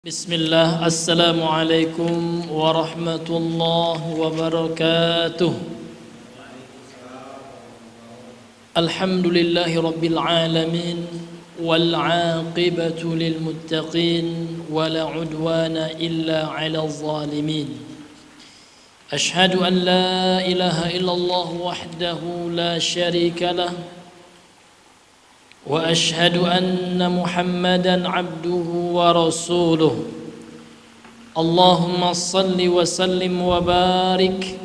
Bismillah, Assalamualaikum warahmatullahi wabarakatuh. Alhamdulillahi rabbil alamin, wal aqibatu lil muttaqin, wala udwana illa 'alal zalimin. Ashhadu an la ilaha illallah wahdahu la syarika lah, wa ashhadu anna Muhammadan abduhu wa rasuluh. Allahumma salli wa sallim wa barik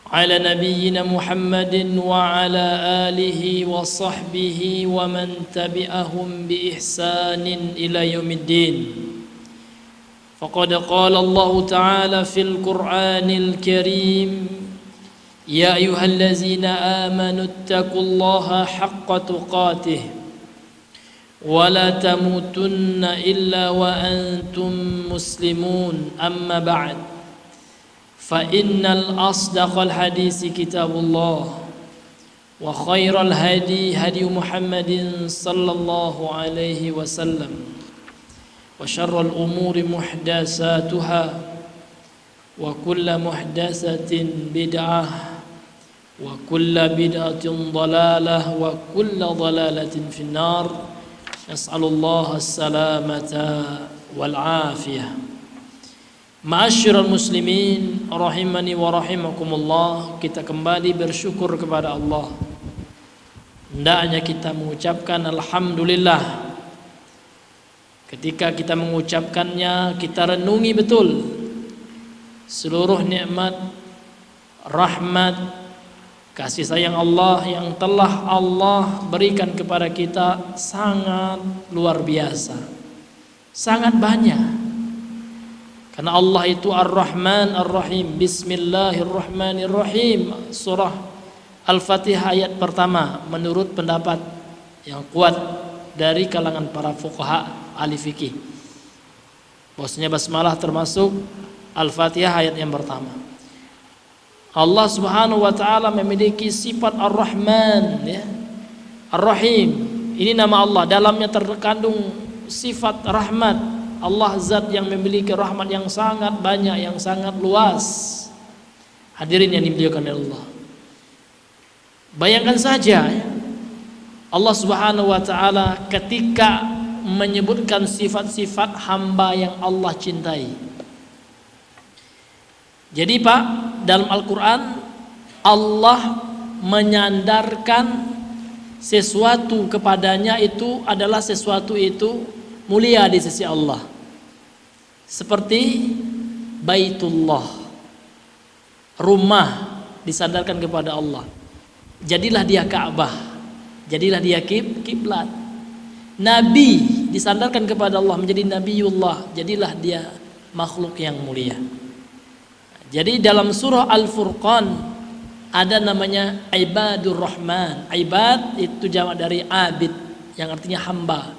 ala nabiyyina Muhammadin wa ala alihi wa sahbihi wa man tabi'ahum bi ihsanin ila yaumiddin. Faqad qala Allah ta'ala fil Qur'anil Karim: Ya ayyuhallazina amanu ittaqullaha haqqa tuqatih wa la tamutunna illa wa antum muslimun, amma ba'd. Fa innal asdaqal hadisi kitabullah wa khairal hadi hadi Muhammadin sallallahu alaihi wasallam wa syarrul umuri muhdatsatuha wa kullu muhdatsatin bid'ah wa kullu bid'atin dhalalah wa kullu dhalalatin finnar. Nas'alullaha as-salamata wal afiyah. Ma'asyiral muslimin rahimani wa rahimakumullah, kita kembali bersyukur kepada Allah. Hendaknya kita mengucapkan alhamdulillah. Ketika kita mengucapkannya, kita renungi betul seluruh nikmat, rahmat, kasih sayang Allah yang telah Allah berikan kepada kita sangat luar biasa, sangat banyak. Karena Allah itu Ar-Rahman Ar-Rahim. Bismillahirrahmanirrahim. Surah Al-Fatihah ayat pertama menurut pendapat yang kuat dari kalangan para fuqaha ahli fikih, bahwasanya basmalah termasuk Al-Fatihah ayat yang pertama. Allah Subhanahu wa taala memiliki sifat Ar-Rahman, ya. Ar-Rahim. Ini nama Allah, dalamnya terkandung sifat rahmat. Allah zat yang memiliki rahmat yang sangat banyak, yang sangat luas. Hadirin yang dimuliakan oleh Allah. Bayangkan saja, ya, Allah Subhanahu wa taala ketika menyebutkan sifat-sifat hamba yang Allah cintai. Jadi Pak, dalam Al-Quran Allah menyandarkan sesuatu kepadanya itu adalah sesuatu itu mulia di sisi Allah. Seperti Baitullah, rumah disandarkan kepada Allah. Jadilah dia Ka'bah, jadilah dia kiblat. Nabi disandarkan kepada Allah menjadi Nabiullah, jadilah dia makhluk yang mulia. Jadi dalam surah Al-Furqan ada namanya Ibadur Rahman. Ibad itu jamak dari abid, yang artinya hamba.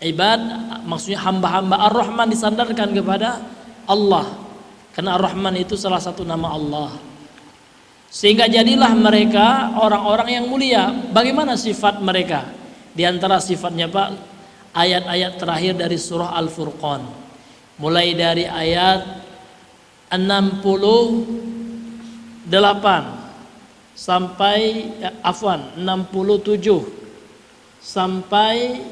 Ibad maksudnya hamba-hamba. Ar-Rahman disandarkan kepada Allah, karena Ar-Rahman itu salah satu nama Allah. Sehingga jadilah mereka orang-orang yang mulia. Bagaimana sifat mereka? Di antara sifatnya Pak, ayat-ayat terakhir dari surah Al-Furqan, mulai dari ayat 68 sampai 67 sampai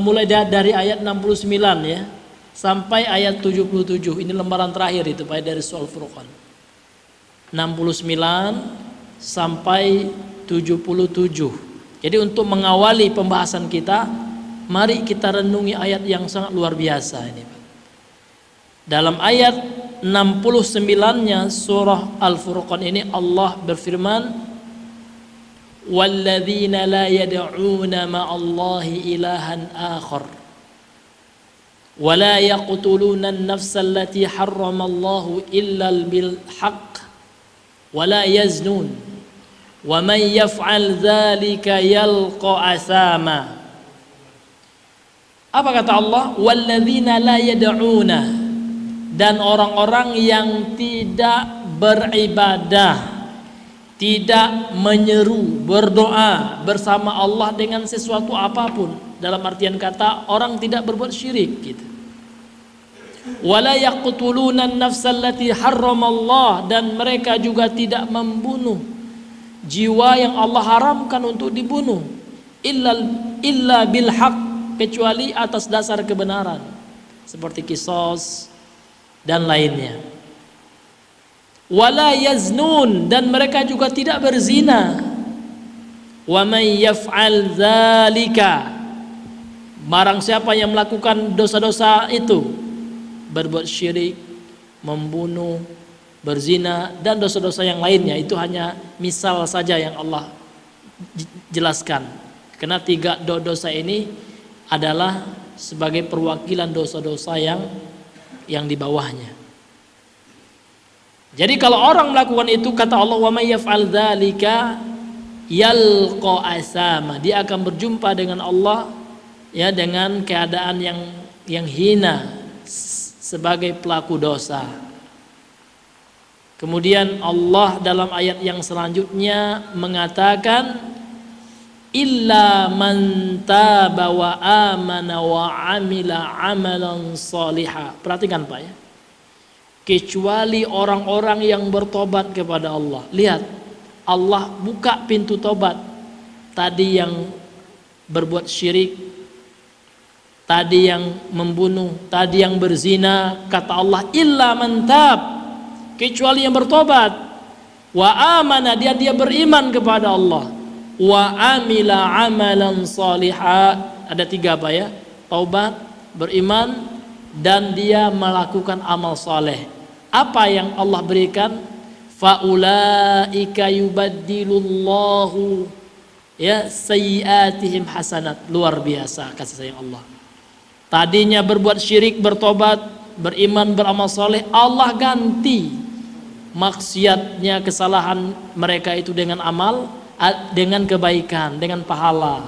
mulai dari ayat 69, ya, sampai ayat 77. Ini lembaran terakhir itu Pak dari surah Al-Furqan. 69 sampai 77. Jadi untuk mengawali pembahasan kita, mari kita renungi ayat yang sangat luar biasa ini, Pak. Dalam ayat 69-nya surah Al-Furqan ini Allah berfirman: "Walladzina la yad'una ma'allahi ilahan akhar wa la yaqtuluna an-nafsa allati harramallahu illa bil haqq wa la yaznun wa man yaf'al dzalika yalqa asama." Apa kata Allah? Walladzina la yad'una, dan orang-orang yang tidak beribadah, tidak menyeru, berdoa bersama Allah dengan sesuatu apapun. Dalam artian kata, orang tidak berbuat syirik gitu. Wala yaqtuluna an-nafsa allati harramallah, dan mereka juga tidak membunuh jiwa yang Allah haramkan untuk dibunuh, illa bil haq, kecuali atas dasar kebenaran, seperti qisas dan lainnya. Wala yaznun, dan mereka juga tidak berzina. Wa may yaf'al dzalika, barang siapa yang melakukan dosa-dosa itu, berbuat syirik, membunuh, berzina, dan dosa-dosa yang lainnya, itu hanya misal saja yang Allah jelaskan. Karena 3 dosa ini adalah sebagai perwakilan dosa-dosa yang di bawahnya. Jadi kalau orang melakukan itu, kata Allah, wa may yaf'al dzalika yalqa asama, dia akan berjumpa dengan Allah ya dengan keadaan yang hina sebagai pelaku dosa. Kemudian Allah dalam ayat yang selanjutnya mengatakan, illa man taba wa amana wa amila amalan salihah. Perhatikan Pak ya, kecuali orang-orang yang bertobat kepada Allah. Lihat, Allah buka pintu tobat. Tadi yang berbuat syirik, tadi yang membunuh, tadi yang berzina, kata Allah illa man tab, kecuali yang bertobat, wa amana, dia beriman kepada Allah, wa amila amalan salihah. Ada 3 Pak ya, taubat, beriman, dan dia melakukan amal saleh. Apa yang Allah berikan? Faulaika yubaddilullahu ya sayyiatihim hasanat. Luar biasa kasih sayang Allah. Tadinya berbuat syirik, bertobat, beriman, beramal soleh, Allah ganti maksiatnya, kesalahan mereka itu dengan amal, dengan kebaikan, dengan pahala.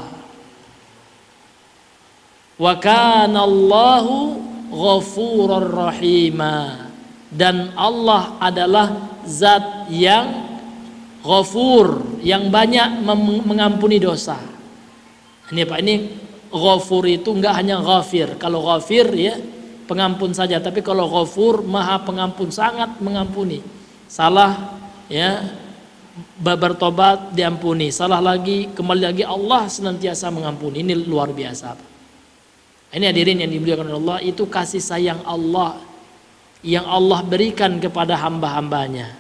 Wa kana Allahu ghafurur rahima, dan Allah adalah zat yang ghafur, yang banyak mengampuni dosa. Ini Pak, ini ghafur itu enggak hanya ghafir. Kalau ghafir ya pengampun saja, tapi kalau ghafur maha pengampun, sangat mengampuni. Salah ya bertobat diampuni, salah lagi kembali lagi, Allah senantiasa mengampuni. Ini luar biasa Pak. Ini hadirin yang dimuliakan oleh Allah, itu kasih sayang Allah yang Allah berikan kepada hamba-hambanya.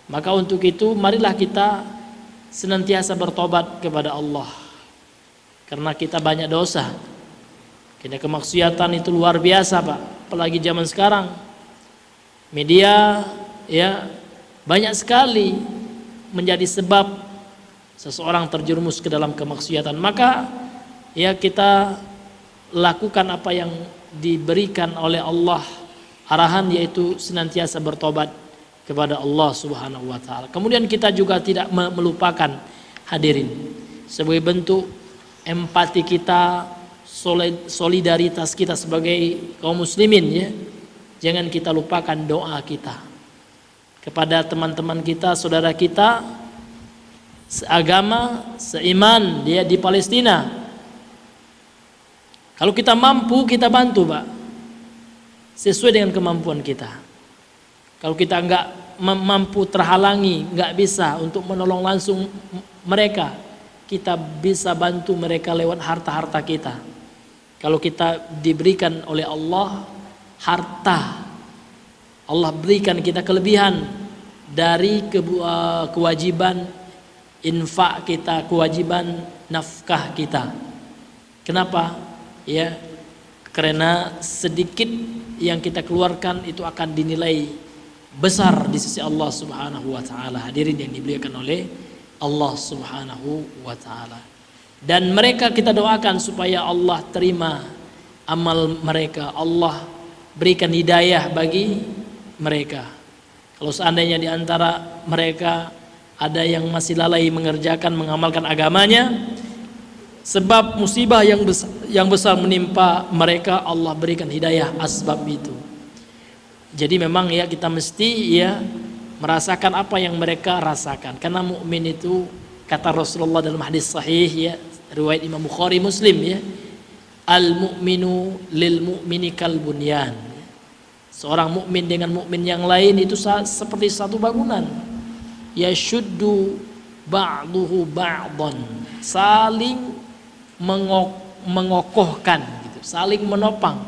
Maka untuk itu marilah kita senantiasa bertobat kepada Allah, karena kita banyak dosa. Karena kemaksiatan itu luar biasa Pak, apalagi zaman sekarang. Media ya banyak sekali menjadi sebab seseorang terjerumus ke dalam kemaksiatan. Maka ya kita lakukan apa yang diberikan oleh Allah arahan, yaitu senantiasa bertobat kepada Allah Subhanahu wa taala. Kemudian kita juga tidak melupakan hadirin, sebagai bentuk empati kita, solidaritas kita sebagai kaum muslimin ya, jangan kita lupakan doa kita kepada teman-teman kita, saudara kita seagama, seiman dia di Palestina. Kalau kita mampu, kita bantu Pak, sesuai dengan kemampuan kita. Kalau kita enggak mampu, terhalangi, enggak bisa untuk menolong langsung mereka, kita bisa bantu mereka lewat harta-harta kita. Kalau kita diberikan oleh Allah harta, Allah berikan kita kelebihan dari kewajiban infak kita, kewajiban nafkah kita. Kenapa? Ya, karena sedikit yang kita keluarkan itu akan dinilai besar di sisi Allah Subhanahu wa taala. Hadirin yang dimuliakan oleh Allah Subhanahu wa taala. Dan mereka kita doakan supaya Allah terima amal mereka, Allah berikan hidayah bagi mereka. Kalau seandainya di antara mereka ada yang masih lalai mengerjakan, mengamalkan agamanya, sebab musibah yang besar menimpa mereka, Allah berikan hidayah asbab itu. Jadi memang ya kita mesti ya merasakan apa yang mereka rasakan. Karena mukmin itu, kata Rasulullah dalam hadis sahih ya, riwayat Imam Bukhari, Muslim ya, al mu'minu lil mu'mini kal bunyan. Seorang mukmin dengan mukmin yang lain itu seperti satu bangunan. Yashuddu ba'duhu ba'dan, saling mengokohkan gitu, saling menopang.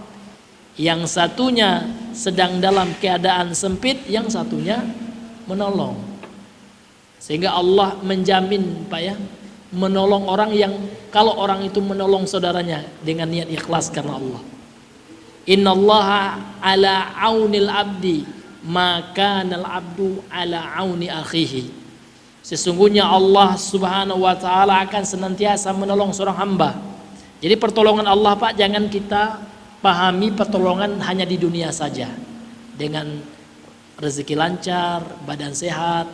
Yang satunya sedang dalam keadaan sempit, yang satunya menolong. Sehingga Allah menjamin Pak ya, menolong orang yang kalau orang itu menolong saudaranya dengan niat ikhlas karena Allah. Innallaha ala aunil abdi maka nal abdu ala auni akhihi. Sesungguhnya Allah Subhanahu wa taala akan senantiasa menolong seorang hamba. Jadi pertolongan Allah Pak, jangan kita pahami pertolongan hanya di dunia saja. Dengan rezeki lancar, badan sehat,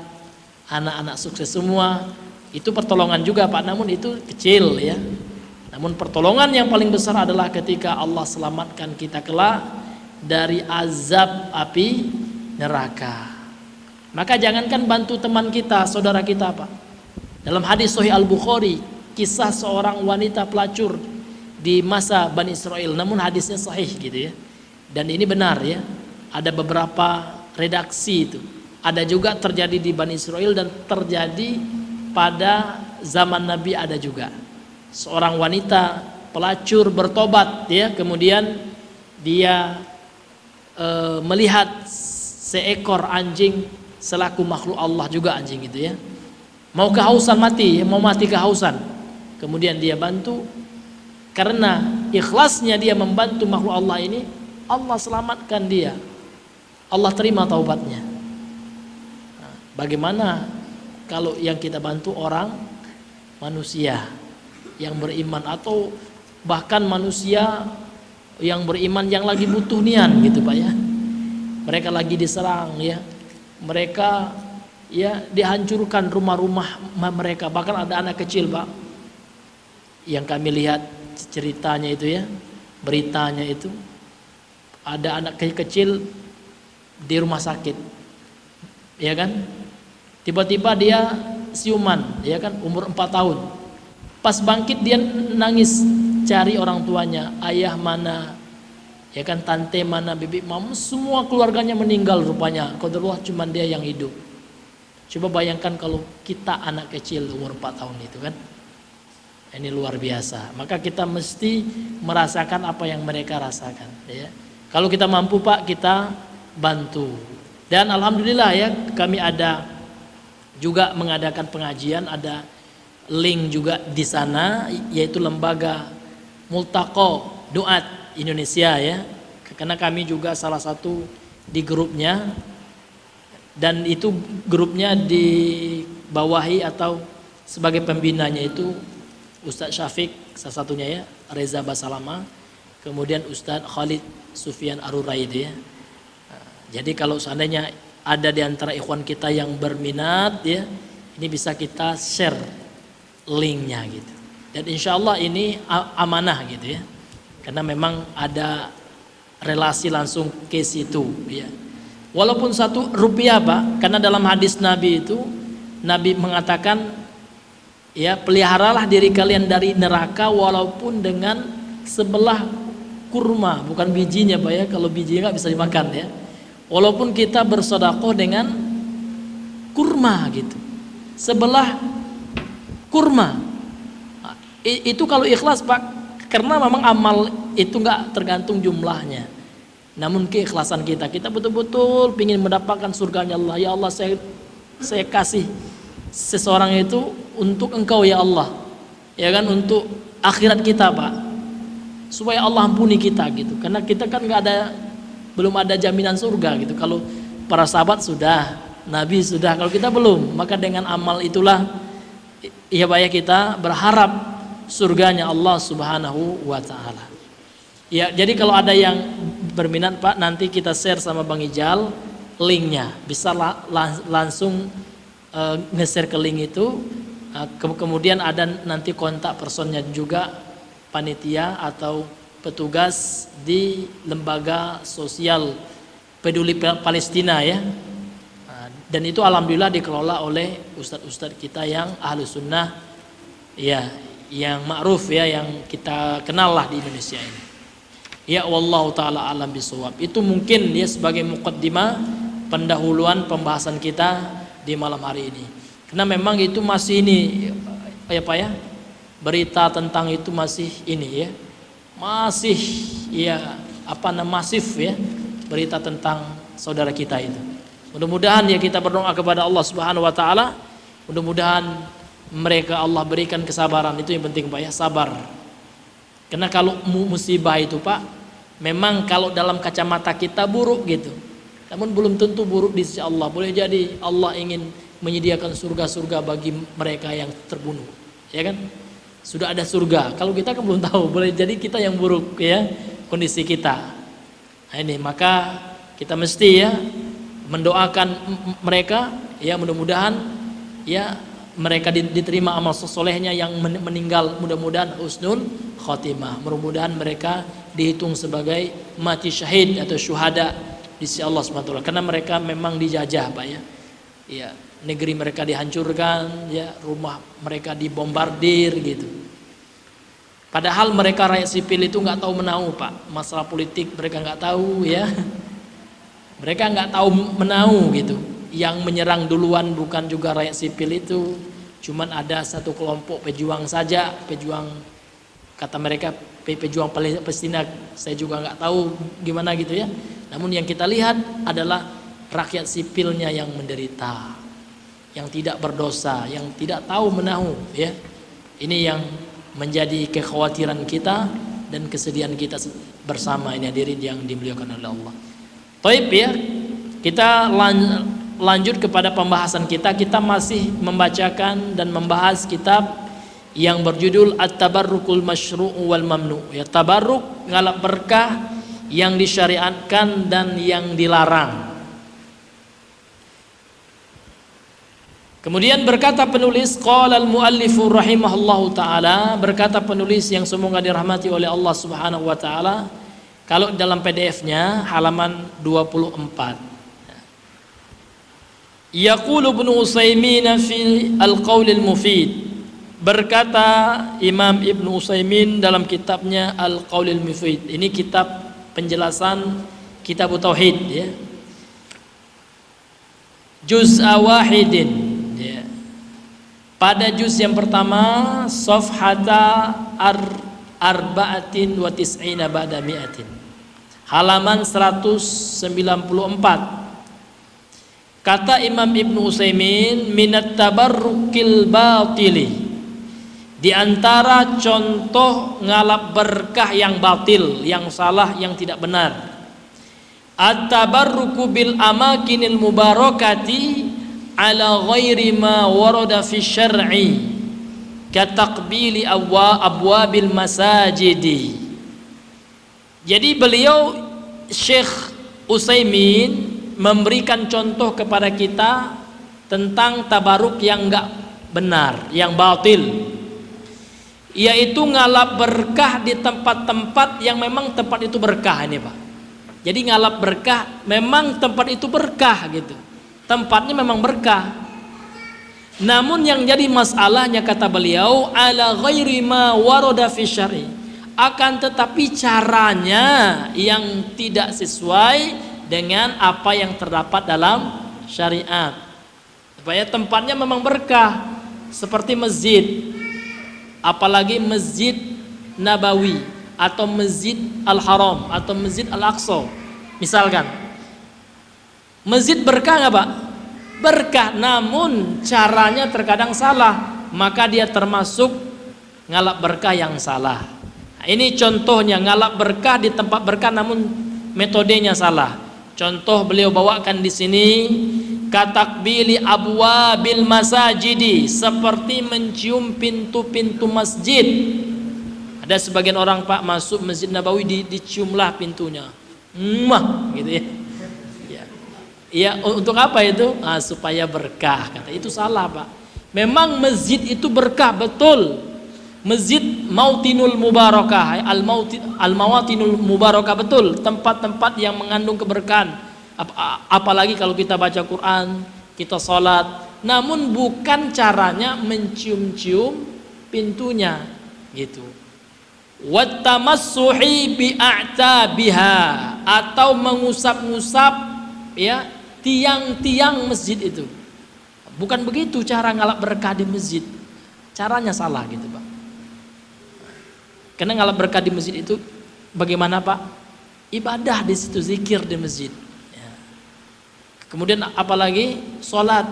anak-anak sukses semua, itu pertolongan juga Pak, namun itu kecil ya. Namun pertolongan yang paling besar adalah ketika Allah selamatkan kita kelak dari azab api neraka. Maka jangankan bantu teman kita, saudara kita Pak. Dalam hadis Sahih Al-Bukhari, kisah seorang wanita pelacur di masa Bani Israel, namun hadisnya sahih gitu ya. Dan ini benar ya. Ada beberapa redaksi itu. Ada juga terjadi di Bani Israel dan terjadi pada zaman Nabi ada juga. Seorang wanita pelacur bertobat ya, kemudian dia melihat seekor anjing selaku makhluk Allah juga anjing itu ya. Mau kehausan mati, mau mati kehausan. Kemudian dia bantu, karena ikhlasnya dia membantu makhluk Allah ini, Allah selamatkan dia. Allah terima taubatnya. Nah, bagaimana kalau yang kita bantu orang manusia yang beriman, atau bahkan manusia yang beriman yang lagi butuh nian gitu Pak ya. Mereka lagi diserang ya. Mereka ya dihancurkan rumah-rumah mereka, bahkan ada anak kecil Pak yang kami lihat ceritanya itu ya, beritanya itu ada anak kecil di rumah sakit ya kan, tiba-tiba dia siuman ya kan, umur 4 tahun. Pas bangkit dia nangis cari orang tuanya, ayah mana ya kan, tante mana, bibi mama, semua keluarganya meninggal rupanya. Qadarullah cuma dia yang hidup. Coba bayangkan kalau kita anak kecil umur 4 tahun itu kan. Ini luar biasa. Maka kita mesti merasakan apa yang mereka rasakan ya. Kalau kita mampu Pak, kita bantu. Dan alhamdulillah ya, kami ada juga mengadakan pengajian, ada link juga di sana, yaitu lembaga Multaqo Duat Indonesia ya. Karena kami juga salah satu di grupnya, dan itu grupnya dibawahi atau sebagai pembinanya itu Ustadz Syafiq salah satunya ya, Reza Basalama, kemudian Ustadz Khalid Sufyan Aruraid ya. Jadi kalau seandainya ada di antara ikhwan kita yang berminat ya, ini bisa kita share linknya gitu. Dan insya Allah ini amanah gitu ya, karena memang ada relasi langsung ke situ ya. Walaupun 1 rupiah Pak, karena dalam hadis Nabi itu Nabi mengatakan ya, peliharalah diri kalian dari neraka walaupun dengan sebelah kurma, bukan bijinya Pak ya, kalau bijinya nggak bisa dimakan ya. Walaupun kita bersedekah dengan kurma gitu, sebelah kurma, itu kalau ikhlas Pak, karena memang amal itu nggak tergantung jumlahnya, namun keikhlasan kita betul-betul ingin mendapatkan surganya Allah. Ya Allah, saya kasih seseorang itu untuk Engkau ya Allah, ya kan, untuk akhirat kita Pak, supaya Allah ampuni kita gitu. Karena kita kan belum ada jaminan surga gitu. Kalau para sahabat sudah, Nabi sudah, kalau kita belum, maka dengan amal itulah ya Pak ya, kita berharap surganya Allah Subhanahu wa taala. Ya, jadi kalau ada yang berminat Pak, nanti kita share sama Bang Ijal linknya, bisa langsung nge-share ke link itu. Kemudian ada nanti kontak personnya juga, panitia atau petugas di lembaga sosial peduli Palestina ya. Dan itu alhamdulillah dikelola oleh ustadz-ustadz kita yang ahlu sunnah ya, yang ma'ruf ya, yang kita kenal lah di Indonesia ini. Ya wallahu taala alam bisawab. Itu mungkin ya sebagai muqaddimah pendahuluan pembahasan kita di malam hari ini. Karena memang itu masih ini ya Pak ya. Berita tentang itu masih ini ya. Masih ya masif ya berita tentang saudara kita itu. Mudah-mudahan ya kita berdoa kepada Allah Subhanahu wa taala, mudah-mudahan mereka Allah berikan kesabaran. Itu yang penting Pak ya, sabar. Karena kalau musibah itu Pak, memang kalau dalam kacamata kita buruk gitu. Namun belum tentu buruk di sisi Allah. Boleh jadi Allah ingin menyediakan surga-surga bagi mereka yang terbunuh. Ya kan? Sudah ada surga. Kalau kita kan belum tahu. Boleh jadi kita yang buruk ya kondisi kita. Nah ini maka kita mesti ya mendoakan mereka ya, mudah-mudahan ya mereka diterima amal solehnya yang meninggal, mudah-mudahan husnul khotimah, mudah-mudahan mereka dihitung sebagai mati syahid atau syuhada di sisi Allah SWT. Karena mereka memang dijajah Pak ya. Ya, negeri mereka dihancurkan, ya, rumah mereka dibombardir gitu. Padahal mereka rakyat sipil itu nggak tahu menahu Pak, masalah politik mereka nggak tahu ya. Mereka nggak tahu menahu gitu. Yang menyerang duluan bukan juga rakyat sipil itu, cuman ada satu kelompok pejuang saja, pejuang kata mereka pejuang Palestina, saya juga nggak tahu gimana gitu ya. Namun yang kita lihat adalah rakyat sipilnya yang menderita, yang tidak berdosa, yang tidak tahu menahu ya. Ini yang menjadi kekhawatiran kita dan kesedihan kita bersama ini hadirin yang dimuliakan oleh Allah. Taib ya, kita lanjut kepada pembahasan kita. Kita masih membacakan dan membahas kitab yang berjudul At-Tabarrukul Masyru'u wal Mamnu. Ya, tabarruk ngalap berkah yang disyariatkan dan yang dilarang. Kemudian berkata penulis, qala al-muallifu rahimahullahu taala, berkata penulis yang semoga dirahmati oleh Allah Subhanahu wa taala, kalau dalam PDF-nya halaman 24. Yaqulu Ibnu Utsaimin fi Al-Qaul Al-Mufid. Berkata Imam Ibnu Utsaimin dalam kitabnya Al-Qaul Al-Mufid. Ini kitab penjelasan kitab tauhid ya. Juz'a wahidin ya. Pada juz yang pertama safhata arba'atin wa tis'ina ba'da mi'atin, halaman 194. Kata Imam Ibnu Utsaimin, minat tabarrukil batili, di antara contoh ngalap berkah yang batil, yang salah, yang tidak benar, at-tabarruku bil amakinil mubarakati ala ghairi ma warada fi syar'i kataqbili abwabil masajidi. Jadi beliau Syekh Utsaimin memberikan contoh kepada kita tentang tabaruk yang enggak benar, yang batil, yaitu ngalap berkah di tempat-tempat yang memang tempat itu berkah ini Pak. Jadi ngalap berkah memang tempat itu berkah gitu, tempatnya memang berkah. Namun yang jadi masalahnya kata beliau ala ghairi ma warada fi syar'i, akan tetapi caranya yang tidak sesuai dengan apa yang terdapat dalam syariat. Supaya tempatnya memang berkah seperti masjid, apalagi Masjid Nabawi atau Masjid Al-Haram atau Masjid Al-Aqsa misalkan. Masjid berkah nggak Pak? Berkah, namun caranya terkadang salah, maka dia termasuk ngalap berkah yang salah. Nah, ini contohnya ngalap berkah di tempat berkah namun metodenya salah. Contoh beliau bawakan di sini, katakbili abwabil masajidi, seperti mencium pintu-pintu masjid. Ada sebagian orang Pak masuk Masjid Nabawi diciumlah pintunya, gitu ya. Ya, untuk apa itu? Nah, supaya berkah, kata itu salah Pak. Memang masjid itu berkah betul. Masjid Mautinul Mubarakah, Al-Mawatinul Mubarakah betul, tempat-tempat yang mengandung keberkahan. Apalagi kalau kita baca Quran, kita sholat. Namun bukan caranya mencium-cium pintunya, gitu. Wattamassuhi bi'a'tabiha, atau mengusap-ngusap ya tiang-tiang masjid itu. Bukan begitu cara ngalap berkah di masjid. Caranya salah gitu, Pak. Karena ngalap berkah di masjid itu bagaimana, Pak? Ibadah di situ, zikir di masjid. Ya. Kemudian apalagi sholat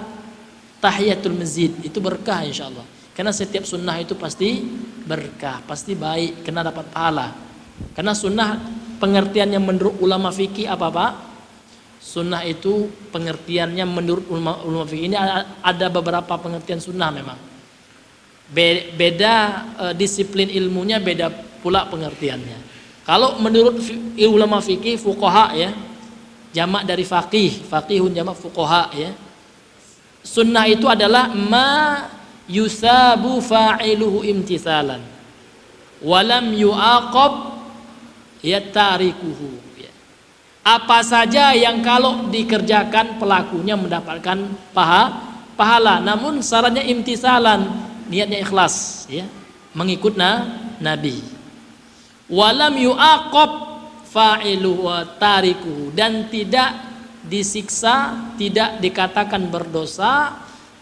tahiyatul masjid itu berkah insyaallah. Karena setiap sunnah itu pasti berkah, pasti baik, kena dapat pahala. Karena sunnah pengertiannya menurut ulama fikih apa, Pak? Sunnah itu pengertiannya menurut ulama fikih ini ada beberapa pengertian sunnah memang. Beda disiplin ilmunya beda pula pengertiannya. Kalau menurut ulama fikih fuqaha ya, jamak dari faqih, faqihun jamak fuqaha ya. Sunnah itu adalah ma yusabu fa'iluhu imtithalan walam yu'aqab yatarikuhu ya. Apa saja yang kalau dikerjakan pelakunya mendapatkan pahala, namun syaratnya imtithalan, niatnya ikhlas ya, mengikut Nabi. Walam yu'aqab fa'iluhu wa tarikuhu, dan tidak disiksa, tidak dikatakan berdosa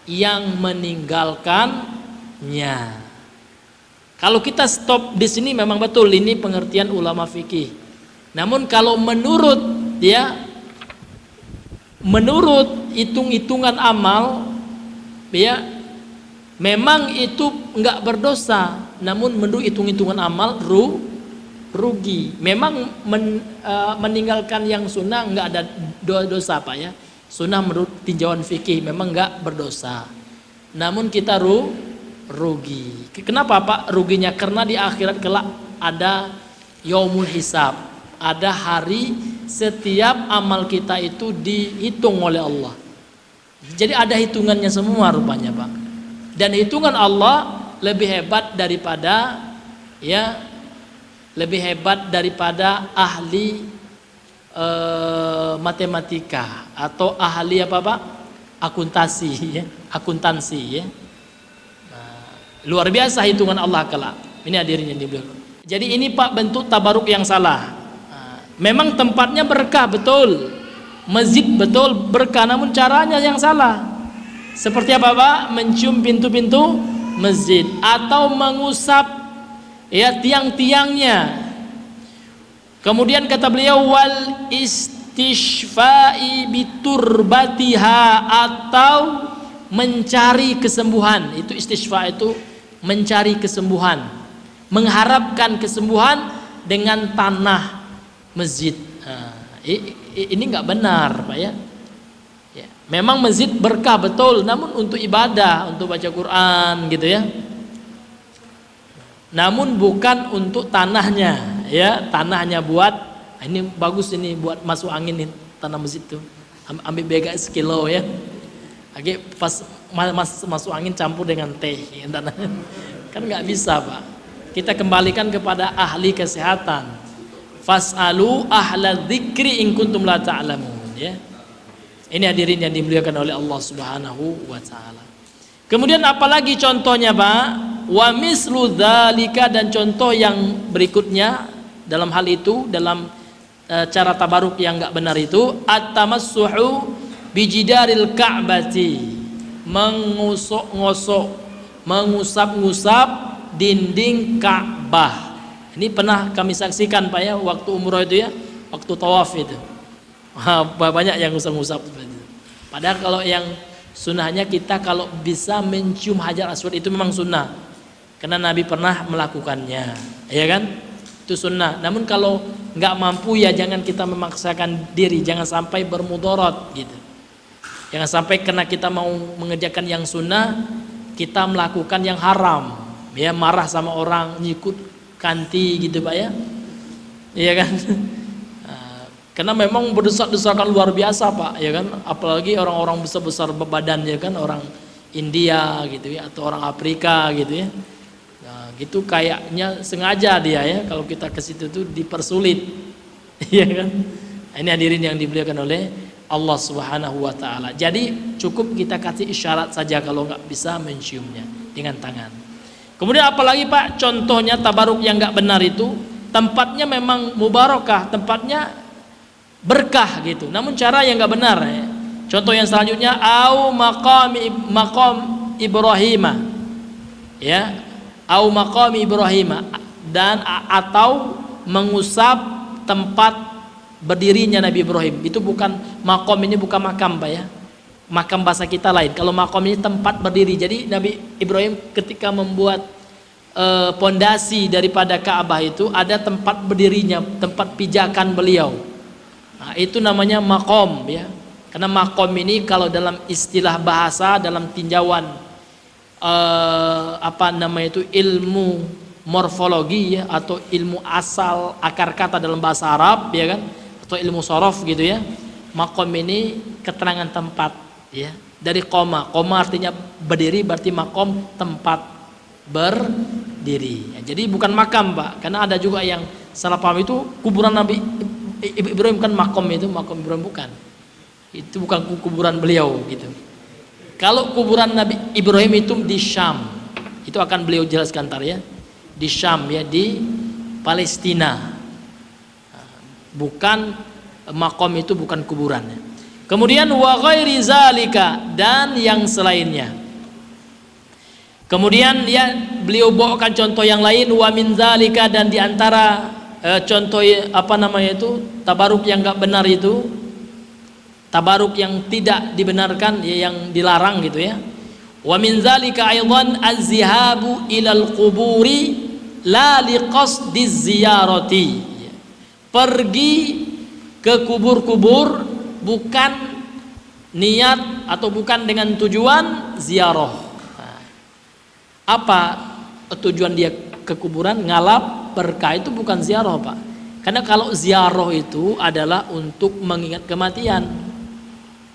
yang meninggalkannya. Kalau kita stop di sini memang betul ini pengertian ulama fikih. Namun kalau menurut hitung-hitungan amal ya, memang itu enggak berdosa, namun menurut hitung-hitungan amal rugi. Memang meninggalkan yang sunnah enggak ada dosa, Pak ya. Sunnah menurut tinjauan fikih memang enggak berdosa, namun kita rugi. Kenapa, Pak, ruginya? Karena di akhirat kelak ada yaumul hisab, ada hari setiap amal kita itu dihitung oleh Allah. Jadi ada hitungannya semua rupanya, Pak. Dan hitungan Allah lebih hebat daripada ahli matematika atau ahli apa, Pak? Akuntansi ya. Nah, luar biasa hitungan Allah kelak. Ini hadirin yang dimuliakan. Jadi ini, Pak, bentuk tabaruk yang salah. Nah, memang tempatnya berkah betul, masjid betul berkah, namun caranya yang salah. Seperti apa, Pak? Mencium pintu-pintu masjid atau mengusap ya tiang-tiangnya. Kemudian kata beliau wal istishfa'i biturbatiha, atau mencari kesembuhan. Itu istishfa, itu mencari kesembuhan, mengharapkan kesembuhan dengan tanah masjid. Nah, ini nggak benar, Pak ya. Memang masjid berkah betul, namun untuk ibadah, untuk baca Quran gitu ya. Namun bukan untuk tanahnya ya, tanahnya buat ini bagus, ini buat masuk angin nih tanah masjid tuh. Ambil bega sekilo ya. Lagi pas masuk angin campur dengan teh ya, tanahnya. Kan nggak bisa, Pak. Kita kembalikan kepada ahli kesehatan. Fas'alu ahla dzikri in kuntum la ta'lamun ya. Ini hadirin yang dimuliakan oleh Allah Subhanahu wa taala. Kemudian apalagi contohnya, Pak? Wa mislu dzalika, dan contoh yang berikutnya dalam hal itu, dalam cara tabaruk yang enggak benar itu, at-tamassuhu bijidaril ka'bati, mengusap-ngusap dinding Ka'bah. Ini pernah kami saksikan, Pak ya, waktu umrah itu ya, waktu tawaf itu. Banyak yang ngusap-ngusap. Padahal kalau yang sunnahnya kita kalau bisa mencium Hajar Aswad itu memang sunnah, karena Nabi pernah melakukannya, ya kan? Itu sunnah. Namun kalau nggak mampu ya jangan kita memaksakan diri, jangan sampai bermudarat gitu. Jangan sampai karena kita mau mengerjakan yang sunnah kita melakukan yang haram, ya, marah sama orang, nyikut kanti gitu, Pak ya, iya kan? Karena memang berdesak-desakan luar biasa, Pak, ya kan? Apalagi orang-orang besar-besar bebadan, ya kan, orang India gitu ya, atau orang Afrika gitu ya. Nah, gitu kayaknya sengaja dia ya, kalau kita ke situ tuh dipersulit, ya kan? Ini hadirin yang dimuliakan oleh Allah Subhanahu wa taala. Jadi cukup kita kasih isyarat saja kalau nggak bisa menciumnya dengan tangan. Kemudian apalagi Pak, contohnya tabaruk yang nggak benar itu tempatnya memang mubarakah, tempatnya berkah gitu, namun cara yang nggak benar ya. Contoh yang selanjutnya, au maqam Ibrahim, ya, au maqam Ibrahim, dan atau mengusap tempat berdirinya Nabi Ibrahim. Itu bukan makom, ini bukan makam Pak ya, makam bahasa kita lain. Kalau makom ini tempat berdiri. Jadi Nabi Ibrahim ketika membuat pondasi daripada Ka'bah itu ada tempat berdirinya, tempat pijakan beliau. Nah, itu namanya makom ya. Karena makom ini kalau dalam istilah bahasa, dalam tinjauan apa namanya itu, ilmu morfologi ya, atau ilmu asal akar kata dalam bahasa Arab ya kan, atau ilmu sorof gitu ya. Makom ini keterangan tempat ya, dari koma. Koma artinya berdiri, berarti makom tempat berdiri ya. Jadi bukan makam Pak, karena ada juga yang salah paham itu kuburan Nabi Ibrahim kan makom, itu makom Ibrahim bukan. Itu bukan kuburan beliau gitu. Kalau kuburan Nabi Ibrahim itu di Syam, itu akan beliau jelaskan ntar ya, di Syam ya, di Palestina. Bukan makom, itu bukan kuburan. Kemudian wa ghairi zalika, dan yang selainnya. Kemudian ya beliau bawakan contoh yang lain, wa min zalika, dan diantara contoh apa namanya itu tabaruk yang enggak benar itu, tabaruk yang tidak dibenarkan ya, yang dilarang gitu ya. Wa min zalika aidan az-zihabu ilal quburi la liqasdi ziyarati, pergi ke kubur-kubur bukan niat atau bukan dengan tujuan ziarah. Apa tujuan dia ke kuburan? Ngalap berkah, itu bukan ziarah Pak. Karena kalau ziarah itu adalah untuk mengingat kematian,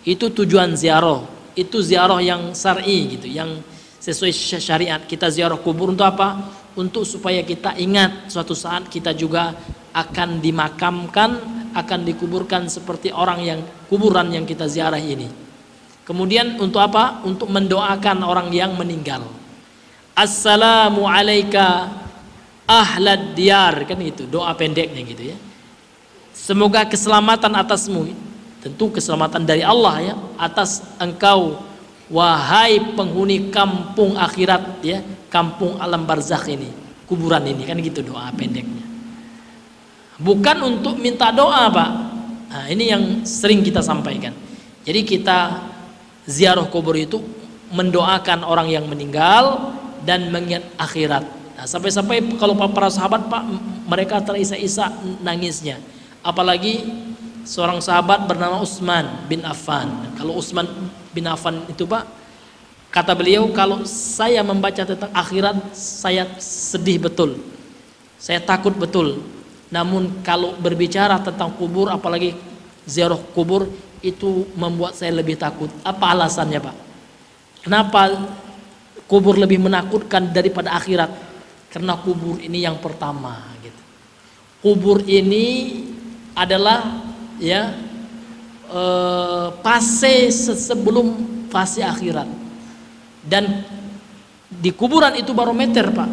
itu tujuan ziarah. Itu ziarah yang syar'i gitu, yang sesuai syariat. Kita ziarah kubur untuk apa? Untuk supaya kita ingat suatu saat kita juga akan dimakamkan, akan dikuburkan seperti orang yang kuburan yang kita ziarah ini. Kemudian untuk apa? Untuk mendoakan orang yang meninggal. Assalamu alayka ahlad diyar, kan itu doa pendeknya gitu ya. Semoga keselamatan atasmu, tentu keselamatan dari Allah ya, atas engkau wahai penghuni kampung akhirat ya, kampung alam barzakh ini, kuburan ini, kan gitu doa pendeknya. Bukan untuk minta doa Pak. Nah, ini yang sering kita sampaikan. Jadi kita ziarah kubur itu mendoakan orang yang meninggal dan mengingat akhirat. Nah, sampai-sampai kalau para sahabat Pak, mereka terisak-isak nangisnya. Apalagi seorang sahabat bernama Utsman bin Affan. Kalau Utsman bin Affan itu Pak, kata beliau, kalau saya membaca tentang akhirat saya sedih betul, saya takut betul. Namun kalau berbicara tentang kubur, apalagi ziarah kubur, itu membuat saya lebih takut. Apa alasannya Pak? Kenapa kubur lebih menakutkan daripada akhirat? Karena kubur ini yang pertama gitu. Kubur ini adalah ya fase sebelum fase akhirat, dan di kuburan itu barometer Pak.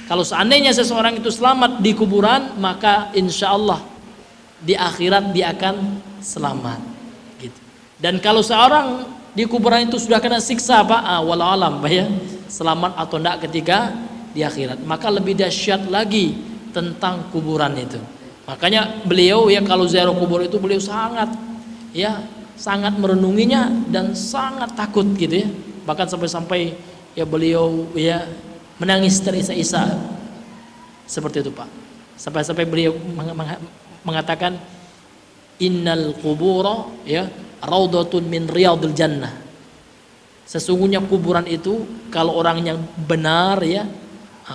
Kalau seandainya seseorang itu selamat di kuburan, maka insya Allah di akhirat dia akan selamat gitu. Dan kalau seorang di kuburan itu sudah kena siksa Pak, walau alam Pak ya, selamat atau enggak ketika di akhirat. Maka lebih dahsyat lagi tentang kuburan itu. Makanya beliau ya kalau ziarah kubur itu beliau sangat ya, sangat merenunginya dan sangat takut gitu ya. Bahkan sampai-sampai ya beliau ya menangis terisak-isak seperti itu Pak. Sampai-sampai beliau mengatakan innal qubura ya raudhatun min riyadil jannah. Sesungguhnya kuburan itu kalau orang yang benar ya,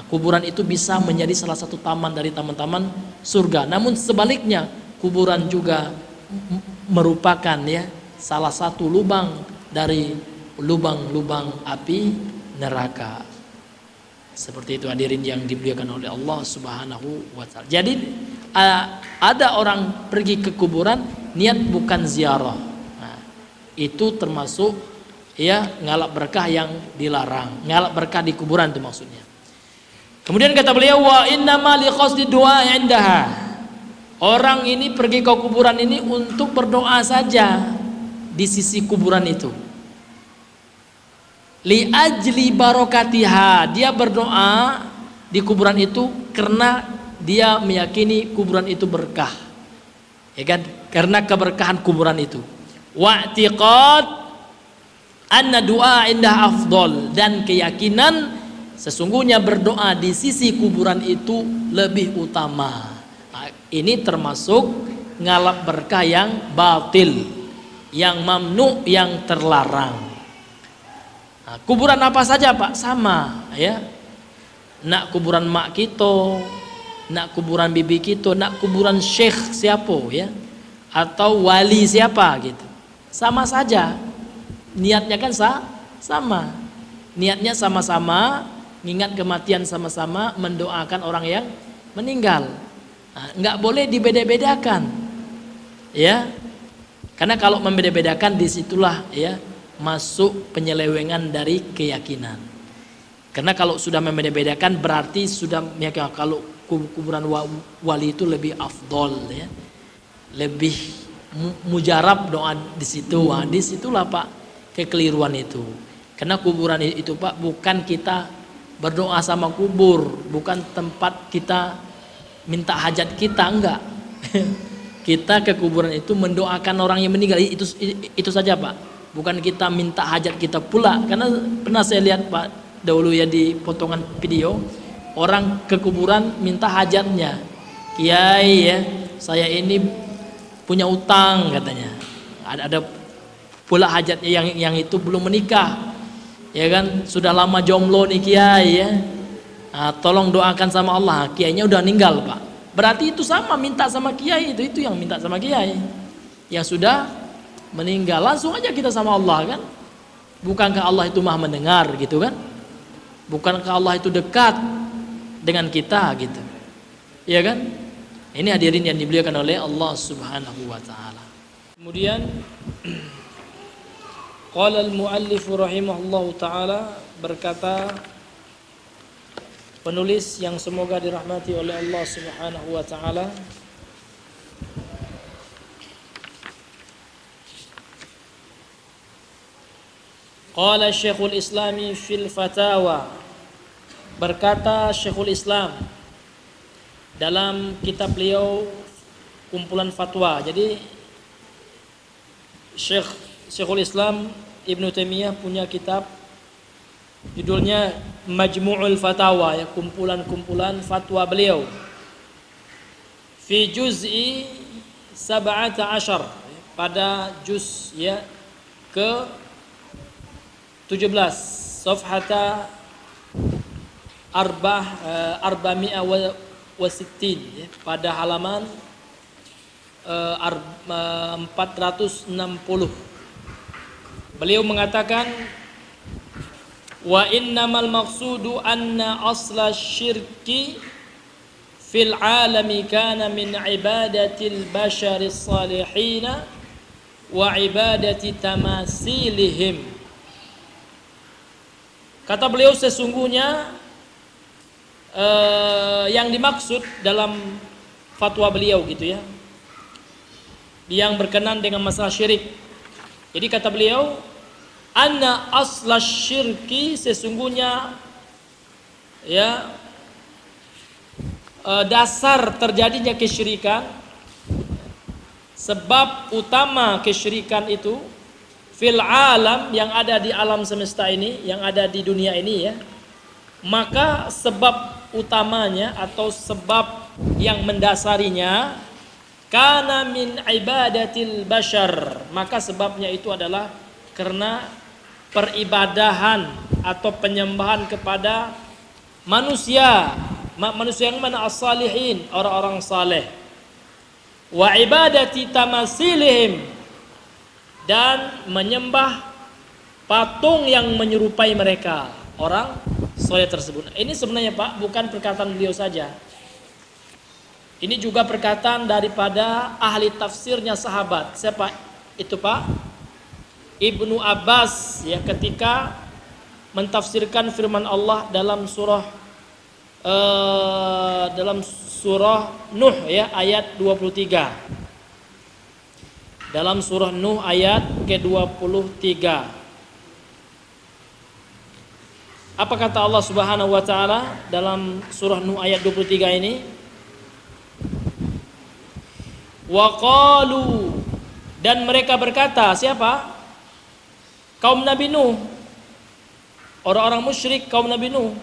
kuburan itu bisa menjadi salah satu taman dari taman-taman surga. Namun sebaliknya, kuburan juga merupakan ya salah satu lubang dari lubang-lubang api neraka. Seperti itu hadirin yang dimuliakan oleh Allah Subhanahu wa taala. Jadi ada orang pergi ke kuburan niat bukan ziarah. Nah, itu termasuk ya ngalap berkah yang dilarang. Ngalap berkah di kuburan itu maksudnya. Kemudian kata beliau, wa innama li qasdi du'a indaha. Orang ini pergi ke kuburan ini untuk berdoa saja di sisi kuburan itu. Li ajli barokatiha, dia berdoa di kuburan itu karena dia meyakini kuburan itu berkah. Ya kan? Karena keberkahan kuburan itu. Wa'tiqad anna du'a indah afdol, dan keyakinan sesungguhnya berdoa di sisi kuburan itu lebih utama. Nah, ini termasuk ngalap berkah yang batil, yang mamnu, yang terlarang. Nah, kuburan apa saja Pak? Sama ya. Nak kuburan mak kita, nak kuburan bibi kita, nak kuburan syekh siapa ya, atau wali siapa gitu, sama saja. Niatnya kan sama. Niatnya sama-sama, mengingat kematian sama-sama, mendoakan orang yang meninggal. Nah, nggak boleh dibeda-bedakan, ya. Karena kalau membeda-bedakan, disitulah ya masuk penyelewengan dari keyakinan. Karena kalau sudah membeda-bedakan berarti sudah meyakini kalau kuburan wali itu lebih afdol, ya, lebih mujarab doa di situ. Wah, disitulah Pak kekeliruan itu. Karena kuburan itu Pak bukan kita berdoa sama kubur, bukan tempat kita minta hajat kita, enggak. Kita ke kuburan itu mendoakan orang yang meninggal, itu saja Pak. Bukan kita minta hajat kita pula. Karena pernah saya lihat Pak dahulu ya di potongan video, orang ke kuburan minta hajatnya. Kiai ya, saya ini punya utang katanya. Ada pula hajatnya yang itu belum menikah. Ya kan, sudah lama jomblo nih kiai ya. Nah, tolong doakan sama Allah. Kiainya udah meninggal Pak. Berarti itu sama minta sama kiai, itu yang minta sama kiai. Yang sudah meninggal, langsung aja kita sama Allah kan. Bukankah Allah itu Maha mendengar gitu kan? Bukankah Allah itu dekat dengan kita gitu. Ya kan? Ini hadirin yang dimuliakan oleh Allah Subhanahu wa taala. Kemudian qala al-muallif rahimahullahu taala, berkata penulis yang semoga dirahmati oleh Allah Subhanahu wa taala, qala Syekhul Islami fil Fatawa, berkata Syekhul Islam dalam kitab beliau kumpulan fatwa. Jadi Syekhul Islam Ibnu Taimiyah punya kitab judulnya Majmu'ul Fatawa, ya, kumpulan-kumpulan fatwa beliau. Fi juz'i 17, pada juz ya ke 17, safhata 460, ya, pada halaman 460. Beliau mengatakan, wa innamal maqsudu anna asla syirki fil alami kana min ibadatil basharis salihina wa ibadati tamasilihim. Kata beliau, sesungguhnya yang dimaksud dalam fatwa beliau gitu ya, yang berkenan dengan masalah syirik. Jadi kata beliau, anna asla syirki, sesungguhnya ya dasar terjadinya kesyirikan, sebab utama kesyirikan itu fil alam, yang ada di alam semesta ini, yang ada di dunia ini ya, maka sebab utamanya atau sebab yang mendasarinya kana min ibadatil bashar, maka sebabnya itu adalah karena peribadahan atau penyembahan kepada manusia yang mana as-salihin, orang-orang saleh, wa ibadati tamasilihim, dan menyembah patung yang menyerupai mereka, orang saleh tersebut. Ini sebenarnya Pak bukan perkataan beliau saja. Ini juga perkataan daripada ahli tafsirnya sahabat. Siapa itu Pak? Ibnu Abbas ya, ketika mentafsirkan firman Allah dalam surah dalam surah Nuh ya ayat 23. Dalam surah Nuh ayat ke-23. Apa kata Allah Subhanahu wa taala dalam surah Nuh ayat 23 ini? Wa qalu, dan mereka berkata, siapa? Kaum Nabi Nuh. Orang-orang musyrik kaum Nabi Nuh.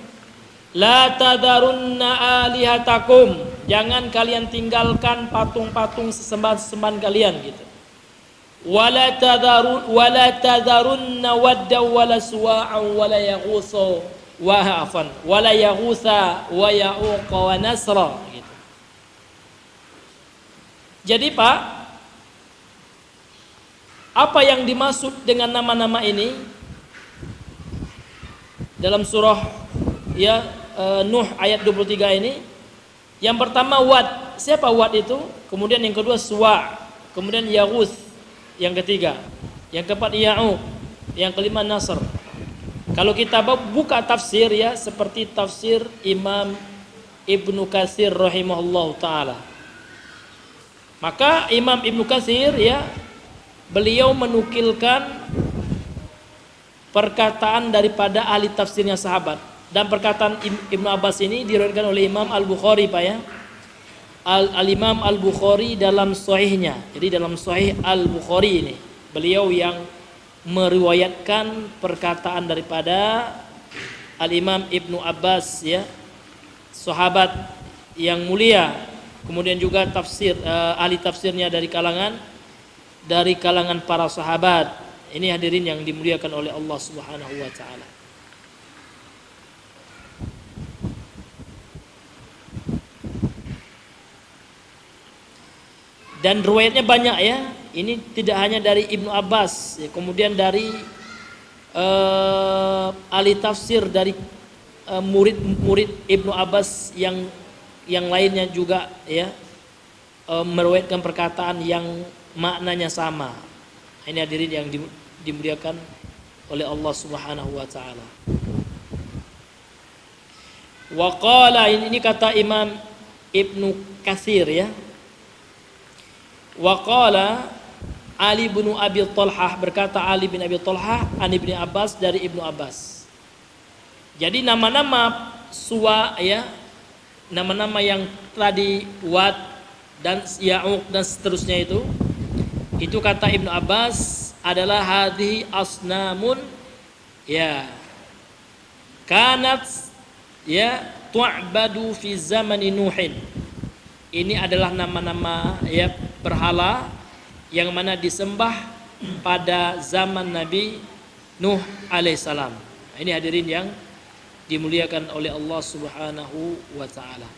La tadarunna alihatakum, jangan kalian tinggalkan patung-patung sesembahan-sesembahan kalian gitu. Wala tadarunna wadda wala suwa'an wala yaghutsa wala yaghutsa wa ya'uqa wa nasra gitu. Jadi Pak, apa yang dimaksud dengan nama-nama ini dalam surah ya Nuh ayat 23 ini? Yang pertama Wad. Siapa Wad itu? Kemudian yang kedua Suwa', kemudian Yaghuts, yang ketiga, yang keempat Ya'uq, yang kelima Nasr. Kalau kita buka tafsir ya, seperti tafsir Imam Ibnu Katsir rahimahullahu taala. Maka Imam Ibnu Katsir ya, beliau menukilkan perkataan daripada ahli tafsirnya sahabat. Dan perkataan Ibnu Abbas ini diriwayatkan oleh Imam Al-Bukhari Pak ya. Al-Imam Al-Bukhari dalam sahihnya. Jadi dalam sahih Al-Bukhari ini beliau yang meriwayatkan perkataan daripada Al-Imam Ibnu Abbas ya, sahabat yang mulia. Kemudian juga tafsir ahli tafsirnya dari kalangan para sahabat. Ini hadirin yang dimuliakan oleh Allah Subhanahu wa taala. Dan riwayatnya banyak ya. Ini tidak hanya dari Ibnu Abbas ya, kemudian dari ahli tafsir dari murid-murid Ibnu Abbas yang lainnya juga ya, meriwayatkan perkataan yang maknanya sama. Ini hadirin yang dimuliakan oleh Allah Subhanahu wa taala. Wa qala, ini kata Imam Ibnu Katsir ya. Wa qala Ali bin Abi Thalhah, berkata Ali bin Abi Thalhah an Ibnu Abbas, dari Ibnu Abbas. Jadi nama-nama Suwa ya, nama-nama yang tadi Wad dan Ya'uq dan seterusnya itu kata Ibnu Abbas adalah hadhi asnamun ya kanat ya tu'badu fi zamani Nuhin. Ini adalah nama-nama ya berhala yang mana disembah pada zaman Nabi Nuh alaihissalam. Ini hadirin yang dimuliakan oleh Allah Subhanahu wa taala.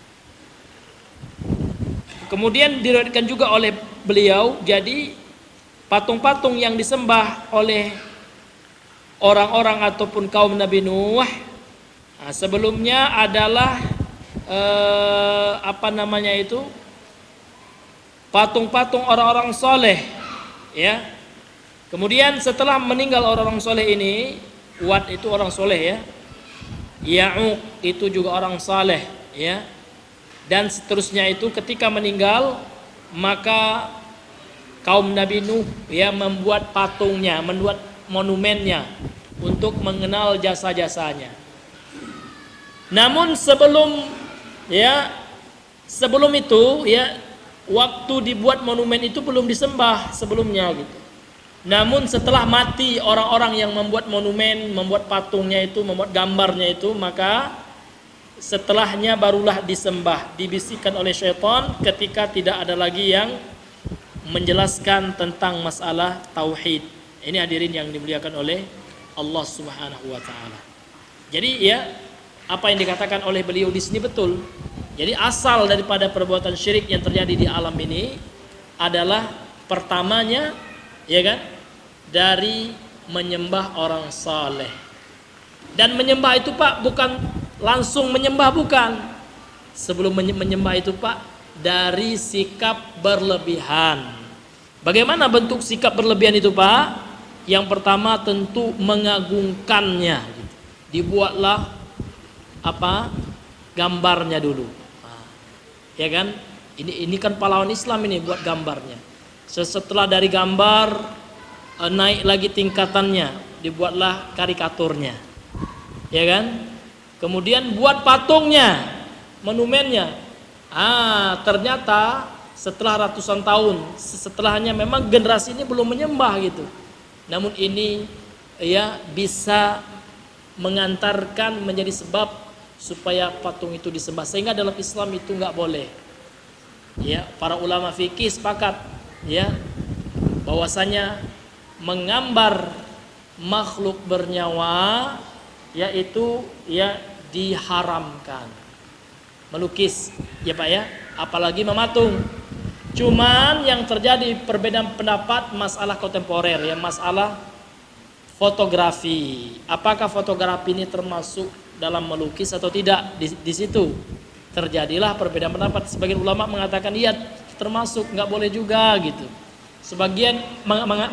Kemudian diriwayatkan juga oleh beliau, jadi patung-patung yang disembah oleh orang-orang ataupun kaum Nabi Nuh sebelumnya adalah patung-patung orang-orang soleh ya. Kemudian setelah meninggal orang-orang soleh ini, Wad itu orang soleh ya, Ya'uq itu juga orang soleh ya, dan seterusnya itu ketika meninggal maka kaum Nabi Nuh ya membuat patungnya, membuat monumennya untuk mengenal jasa-jasanya. Namun sebelum itu ya, waktu dibuat monumen itu belum disembah sebelumnya gitu. Namun setelah mati orang-orang yang membuat monumen, membuat patungnya itu, membuat gambarnya itu, maka setelahnya barulah disembah, dibisikkan oleh syaitan ketika tidak ada lagi yang menjelaskan tentang masalah tauhid. Ini hadirin yang dimuliakan oleh Allah Subhanahu wa taala. Jadi ya, apa yang dikatakan oleh beliau di sini betul. Jadi asal daripada perbuatan syirik yang terjadi di alam ini adalah pertamanya ya kan, dari menyembah orang saleh. Dan menyembah itu Pak bukan langsung menyembah, bukan. Sebelum menyembah itu Pak, dari sikap berlebihan. Bagaimana bentuk sikap berlebihan itu Pak? Yang pertama tentu mengagungkannya. Dibuatlah gambarnya dulu. Nah, ya kan? Ini kan pahlawan Islam ini buat gambarnya. Setelah dari gambar naik lagi tingkatannya, dibuatlah karikaturnya. Ya kan? Kemudian buat patungnya, monumennya. Ternyata setelah ratusan tahun, setelahnya memang generasi ini belum menyembah gitu. Namun ini ya bisa mengantarkan menjadi sebab supaya patung itu disembah, sehingga dalam Islam itu nggak boleh. Ya, para ulama fikih sepakat ya bahwasanya menggambar makhluk bernyawa yaitu ya diharamkan. Melukis ya Pak ya, apalagi mematung. Cuman yang terjadi perbedaan pendapat masalah kontemporer ya, masalah fotografi. Apakah fotografi ini termasuk dalam melukis atau tidak? Di situ terjadilah perbedaan pendapat. Sebagian ulama mengatakan iya termasuk, nggak boleh juga gitu. Sebagian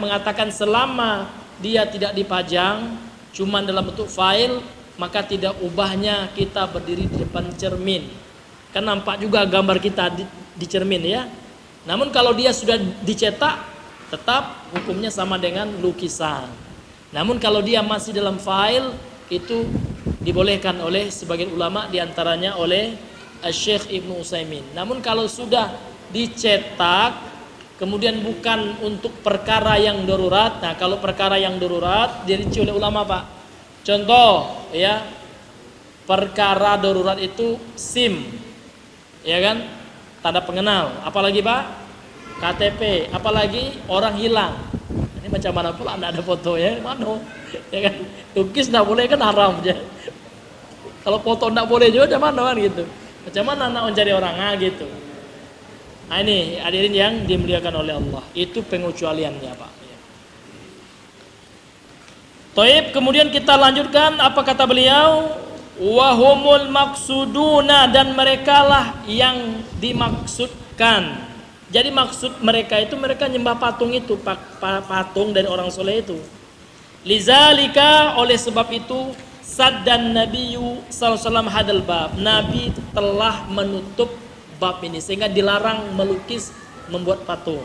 mengatakan selama dia tidak dipajang, cuman dalam bentuk file, maka tidak ubahnya kita berdiri di depan cermin. Kan nampak juga gambar kita di cermin ya. Namun kalau dia sudah dicetak, tetap hukumnya sama dengan lukisan. Namun kalau dia masih dalam file, itu dibolehkan oleh sebagian ulama, diantaranya oleh Syekh Ibnu Utsaimin. Namun kalau sudah dicetak, kemudian bukan untuk perkara yang darurat. Nah, kalau perkara yang darurat dirinci oleh ulama Pak. Contoh ya, perkara darurat itu SIM, ya kan, tanda pengenal. Apalagi Pak, KTP. Apalagi orang hilang. Ini macam mana pula anda ada foto ya, mana? Ya kan, lukis tidak boleh kan haram ya. Kalau foto tidak boleh juga, macam mana kan gitu. Macam mana nak mencari orang gitu. Nah ini hadirin yang dimuliakan oleh Allah, itu pengecualiannya Pak. Taib, kemudian kita lanjutkan apa kata beliau? Wahumul maksuduna, dan merekalah yang dimaksudkan. Jadi maksud mereka itu mereka nyembah patung itu, patung dari orang soleh itu. Lizalika, oleh sebab itu saddan Nabiyyu sallallahu alaihi wasallam hadal bab. Nabi telah menutup bab ini sehingga dilarang melukis, membuat patung.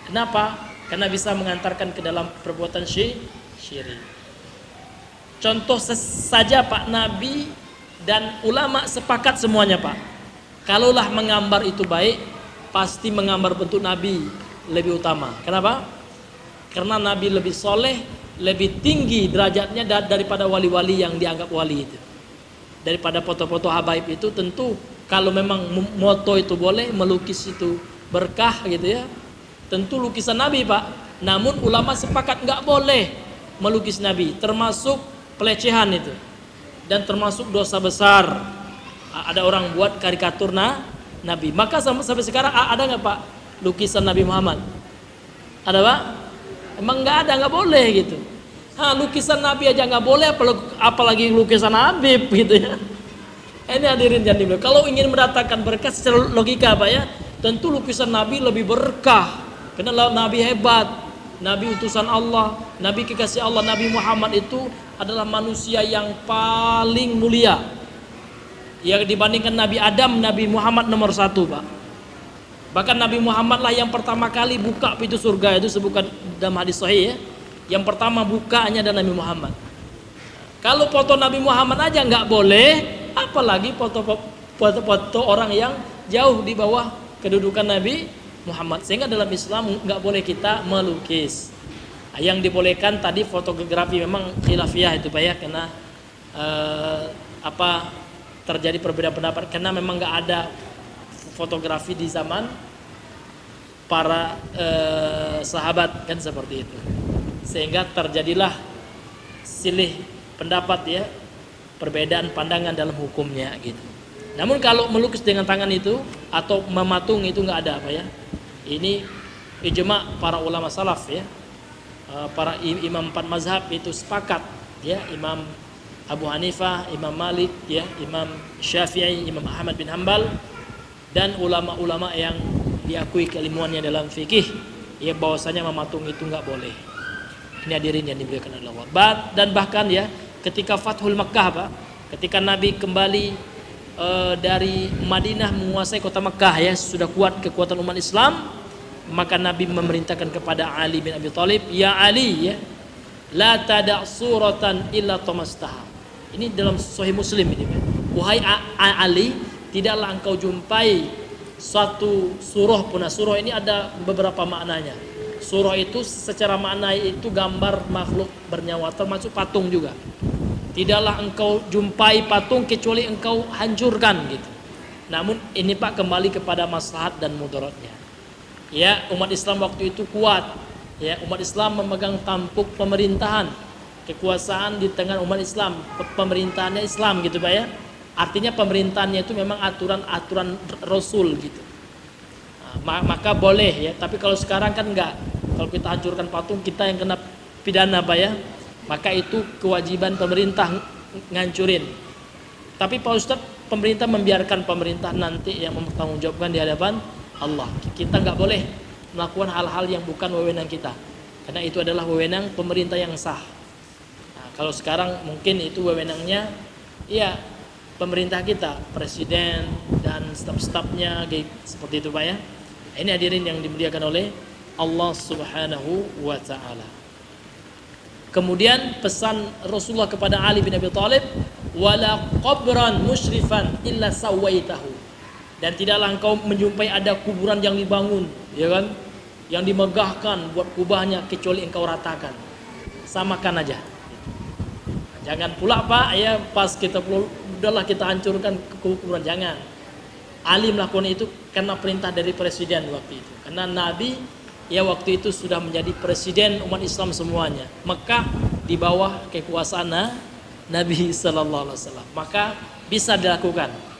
Kenapa? Karena bisa mengantarkan ke dalam perbuatan syirik. Contoh saja Pak, Nabi dan ulama sepakat semuanya Pak. Kalaulah menggambar itu baik, pasti menggambar bentuk Nabi lebih utama. Kenapa? Karena Nabi lebih soleh, lebih tinggi derajatnya daripada wali-wali yang dianggap wali itu. Daripada foto-foto habaib itu, tentu kalau memang moto itu boleh, melukis itu berkah gitu ya, tentu lukisan Nabi Pak. Namun ulama sepakat nggak boleh melukis Nabi, termasuk pelecehan itu, dan termasuk dosa besar. Ada orang buat karikatur Nabi. Maka sampai sekarang ada nggak Pak lukisan Nabi Muhammad? Ada Pak? Emang nggak ada, nggak boleh gitu. Lukisan Nabi aja nggak boleh, apalagi lukisan Habib gitu ya. Ini hadirin yang dimuliakan. Kalau ingin mendatangkan berkah secara logika Pak ya, tentu lukisan Nabi lebih berkah. Karena Nabi hebat, Nabi utusan Allah, Nabi kekasih Allah. Nabi Muhammad itu adalah manusia yang paling mulia. Yang dibandingkan Nabi Adam, Nabi Muhammad nomor 1 Pak. Bahkan Nabi Muhammad lah yang pertama kali buka pintu surga, itu sebutkan dalam hadis sahih ya. Yang pertama bukanya adalah Nabi Muhammad. Kalau foto Nabi Muhammad aja nggak boleh, apalagi foto orang yang jauh di bawah kedudukan Nabi Muhammad. Sehingga dalam Islam nggak boleh kita melukis. Yang dibolehkan tadi fotografi, memang khilafiyah itu Pak ya, karena terjadi perbedaan pendapat, karena memang nggak ada fotografi di zaman para sahabat kan seperti itu, sehingga terjadilah silih pendapat ya, perbedaan pandangan dalam hukumnya gitu. Namun kalau melukis dengan tangan itu atau mematung itu nggak ada Pak ya. Ini ijma para ulama salaf ya, para imam 4 mazhab itu sepakat ya, Imam Abu Hanifah, Imam Malik ya, Imam Syafi'i, Imam Ahmad bin Hanbal, dan ulama-ulama yang diakui keilmuannya dalam fikih ya, bahwasanya mematung itu nggak boleh. Ini hadirin yang dimuliakan oleh Allah. Dan bahkan ya, ketika Fathul Makkah Pak, ketika Nabi kembali dari Madinah menguasai kota Mekah ya, sudah kuat kekuatan umat Islam, maka Nabi memerintahkan kepada Ali bin Abi Thalib, ya Ali ya, la tada' suratan illa tamastaha. Ini dalam Sahih Muslim ini. Wahai Ali, tidaklah engkau jumpai suatu surah pun. Surah ini ada beberapa maknanya. Surah itu secara makna itu gambar makhluk bernyawa, termasuk patung juga. Tidaklah engkau jumpai patung kecuali engkau hancurkan gitu. Namun ini Pak kembali kepada maslahat dan mudaratnya. Ya, umat Islam waktu itu kuat. Ya, umat Islam memegang tampuk pemerintahan, kekuasaan di tengah umat Islam, pemerintahannya Islam gitu Pak ya. Artinya pemerintahannya itu memang aturan-aturan Rasul gitu. Nah, maka boleh ya. Tapi kalau sekarang kan enggak. Kalau kita hancurkan patung, kita yang kena pidana Pak ya. Maka itu kewajiban pemerintah ngancurin. Tapi Pak Ustadz, pemerintah membiarkan pemerintah nanti yang mempertanggungjawabkan di hadapan Allah. Kita nggak boleh melakukan hal-hal yang bukan wewenang kita, karena itu adalah wewenang pemerintah yang sah. Nah, kalau sekarang mungkin itu wewenangnya ya pemerintah kita, presiden dan staf-stafnya seperti itu Pak ya. Ini hadirin yang dimuliakan oleh Allah Subhanahu wa Ta'ala. Kemudian pesan Rasulullah kepada Ali bin Abi Thalib, wala qabran musyrifan illa sawaitahu. Dan tidaklah engkau menjumpai ada kuburan yang dibangun, ya kan? Yang dimegahkan buat kubahnya kecuali engkau ratakan. Samakan aja. Jangan pula Pak ya pas kita udahlah kita hancurkan kuburan, jangan. Ali melakukan itu karena perintah dari presiden waktu itu. Karena Nabi ya waktu itu sudah menjadi presiden umat Islam semuanya. Mekah di bawah kekuasaan Nabi sallallahu alaihi wasallam. Maka bisa dilakukan.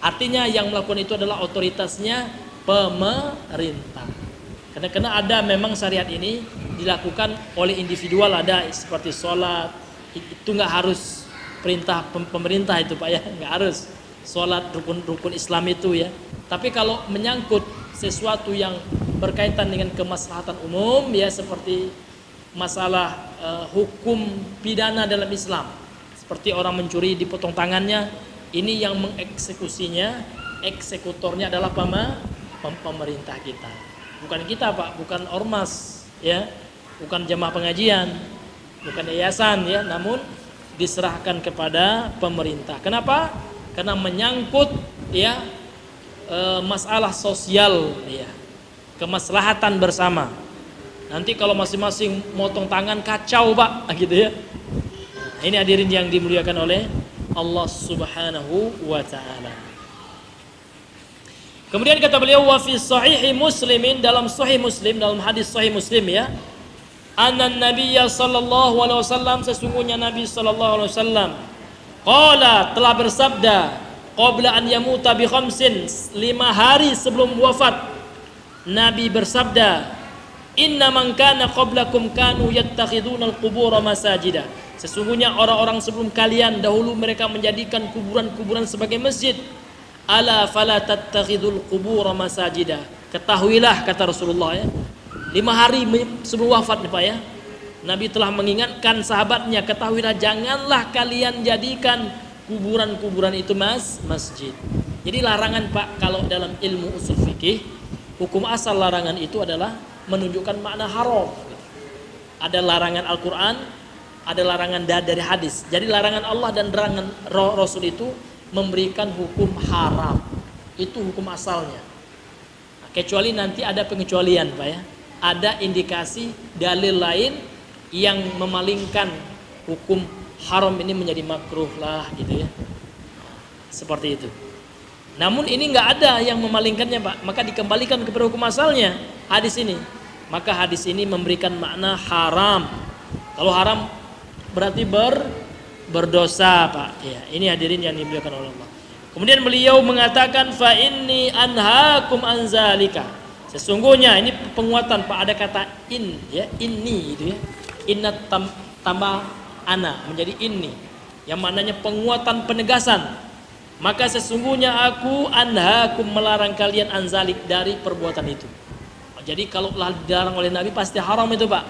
Artinya yang melakukan itu adalah otoritasnya pemerintah. Karena ada memang syariat ini dilakukan oleh individual, ada seperti sholat, itu nggak harus perintah pemerintah itu Pak ya, nggak harus sholat rukun Islam itu ya. Tapi kalau menyangkut sesuatu yang berkaitan dengan kemaslahatan umum ya, seperti masalah hukum pidana dalam Islam, seperti orang mencuri dipotong tangannya, ini yang mengeksekusinya, eksekutornya adalah pemerintah kita, bukan kita Pak, bukan ormas ya, bukan jemaah pengajian, bukan yayasan ya, namun diserahkan kepada pemerintah. Kenapa? Karena menyangkut ya masalah sosial ya, kemaslahatan bersama. Nanti kalau masing-masing motong tangan kacau Pak gitu ya. Nah, ini hadirin yang dimuliakan oleh Allah Subhanahu wa Ta'ala. Kemudian kata beliau, wa fi sahihi Muslimin, dalam sahih Muslim, dalam hadis sahih Muslim ya, anna nabiyya sallallahu alaihi wasallam, sesungguhnya Nabi sallallahu alaihi wasallam qala, telah bersabda, qabla an yamuta bi khamsin, 5 hari sebelum wafat Nabi bersabda, inna man kana qablakum kanu yattakhiduna al-qubur masajida. Sesungguhnya orang-orang sebelum kalian dahulu mereka menjadikan kuburan-kuburan sebagai masjid. Ala fala tattakhidul qubur masajida. Ketahuilah kata Rasulullah ya, 5 hari sebelum wafat nih Pak ya, Nabi telah mengingatkan sahabatnya, ketahuilah janganlah kalian jadikan kuburan-kuburan itu masjid. Jadi larangan Pak, kalau dalam ilmu usul fikih, hukum asal larangan itu adalah menunjukkan makna haram. Ada larangan Al-Quran, ada larangan dari hadis. Jadi larangan Allah dan larangan Rasul itu memberikan hukum haram. Itu hukum asalnya. Nah, kecuali nanti ada pengecualian Pak ya. Ada indikasi dalil lain yang memalingkan hukum haram ini menjadi makruh lah gitu ya. Seperti itu. Namun ini nggak ada yang memalingkannya Pak, maka dikembalikan kepada hukum asalnya hadis ini. Maka hadis ini memberikan makna haram. Kalau haram berarti berdosa Pak. Ya, ini hadirin yang dimuliakan oleh Allah. Kemudian beliau mengatakan, fa inni anhaakum an zalika. Sesungguhnya ini penguatan Pak, ada kata in ya, inni gitu ya. Inna tambah ana menjadi inni, yang maknanya penguatan, penegasan. Maka sesungguhnya aku anhaakum, melarang kalian anzalik, dari perbuatan itu. Jadi kalau dilarang oleh Nabi pasti haram itu Pak.